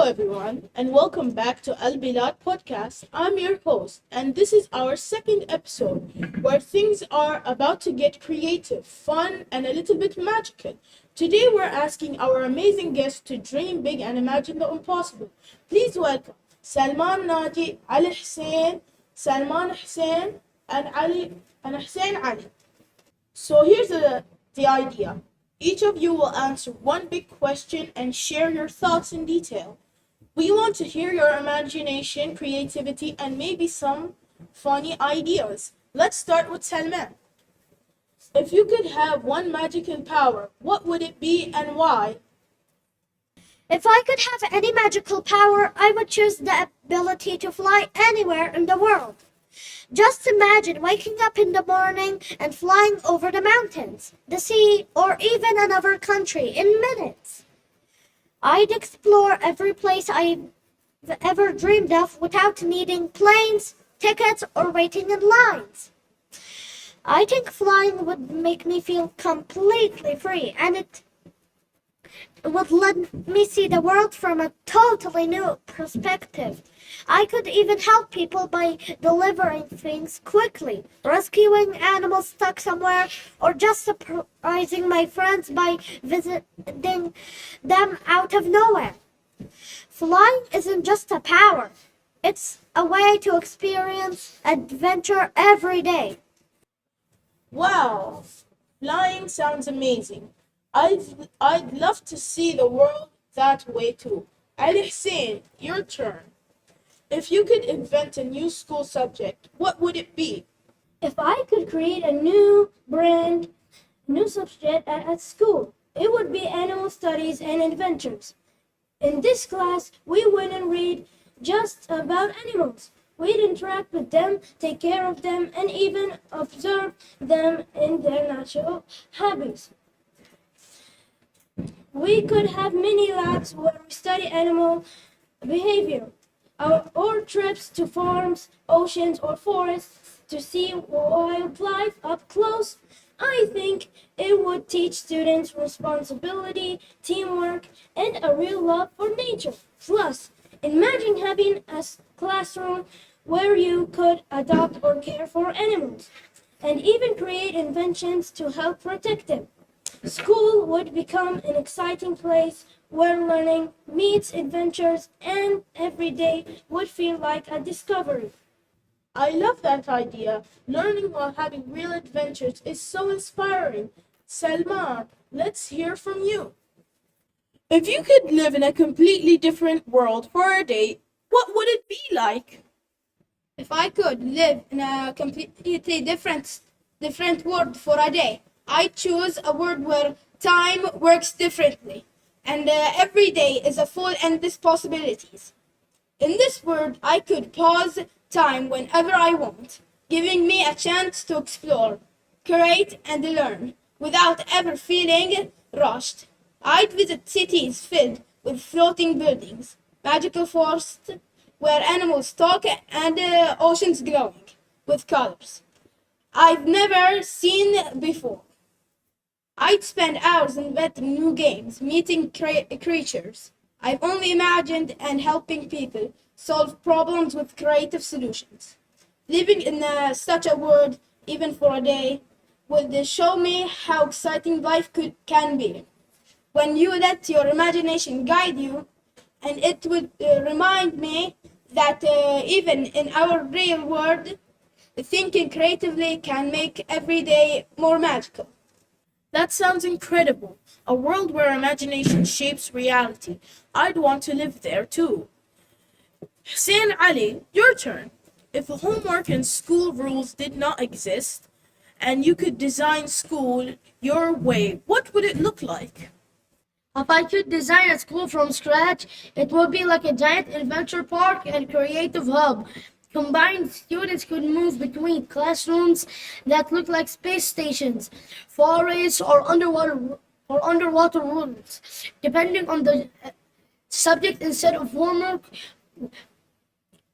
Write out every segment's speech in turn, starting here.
everyone, and welcome back to Bilad podcast. I'm your host, and this is our second episode where things are about to get creative, fun, and a little bit magical. Today, we're asking our amazing guests to dream big and imagine the impossible. Please welcome Salman Naji, Ali Hussein, Salman Hussein, and Hussein Ali. So here's the idea. Each of you will answer one big question and share your thoughts in detail. We want to hear your imagination, creativity, and maybe some funny ideas. Let's start with Salman. If you could have one magical power, what would it be and why? If I could have any magical power, I would choose the ability to fly anywhere in the world. Just imagine waking up in the morning and flying over the mountains, the sea, or even another country in minutes. I'd explore every place I've ever dreamed of without needing planes, tickets, or waiting in lines. I think flying would make me feel completely free, and it would let me see the world from a totally new perspective. I could even help people by delivering things quickly, rescuing animals stuck somewhere, or just surprising my friends by visiting them out of nowhere. Flying isn't just a power, it's a way to experience adventure every day. Wow, flying sounds amazing. I'd love to see the world that way too. Ali Hussein, your turn. If you could invent a new school subject, what would it be? If I could create a new subject at school, it would be animal studies and adventures. In this class, we wouldn't read just about animals. We'd interact with them, take care of them, and even observe them in their natural habits. We could have mini labs where we study animal behavior, or trips to farms, oceans, or forests to see wildlife up close. I think it would teach students responsibility, teamwork, and a real love for nature. Plus, imagine having a classroom where you could adopt or care for animals, and even create inventions to help protect them. School would become an exciting place where learning meets adventures, and every day would feel like a discovery. I love that idea. Learning while having real adventures is so inspiring. Salman, let's hear from you. If you could live in a completely different world for a day, what would it be like? If I could live in a completely different world for a day, I'd choose a world where time works differently and every day is a full endless possibilities. In this world, I could pause time whenever I want, giving me a chance to explore, create, and learn without ever feeling rushed. I'd visit cities filled with floating buildings, magical forests where animals talk, and oceans glowing with colors I've never seen before. I'd spend hours inventing new games, meeting creatures I've only imagined, and helping people solve problems with creative solutions. Living in such a world, even for a day, would show me how exciting can be. When you let your imagination guide you, and it would remind me that even in our real world, thinking creatively can make every day more magical. That sounds incredible. A world where imagination shapes reality. I'd want to live there too. Hussein Ali, your turn. If homework and school rules did not exist, and you could design school your way, what would it look like? If I could design a school from scratch, it would be like a giant adventure park and creative hub. Combined, students could move between classrooms that look like space stations, forests, or underwater worlds, depending on the subject. Instead of homework,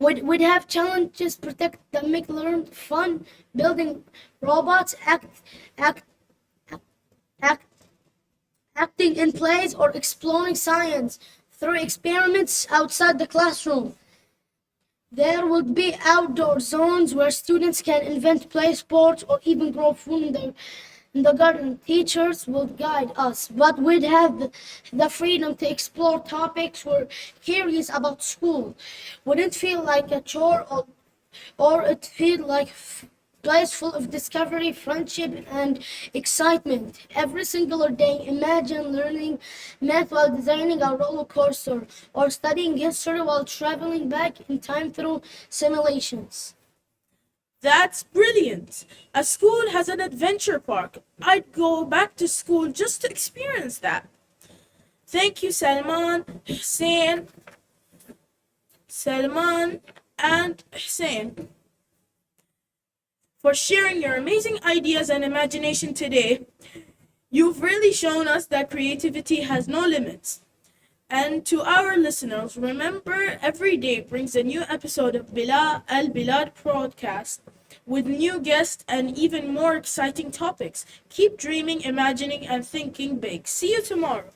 would have challenges protect that make learn fun, building robots, act, act, acting in plays, or exploring science through experiments outside the classroom. There would be outdoor zones where students can invent play sports or even grow food in the garden. Teachers would guide us, but we'd have the freedom to explore topics we're curious about. School wouldn't feel like a chore, or it feel like place full of discovery, friendship, and excitement. Every single day, imagine learning math while designing a roller coaster, or studying history while traveling back in time through simulations. That's brilliant. A school has an adventure park. I'd go back to school just to experience that. Thank you, Salman, and Hussein, for sharing your amazing ideas and imagination today. You've really shown us that creativity has no limits. And to our listeners, remember every day brings a new episode of Bilad podcast with new guests and even more exciting topics. Keep dreaming, imagining, and thinking big. See you tomorrow.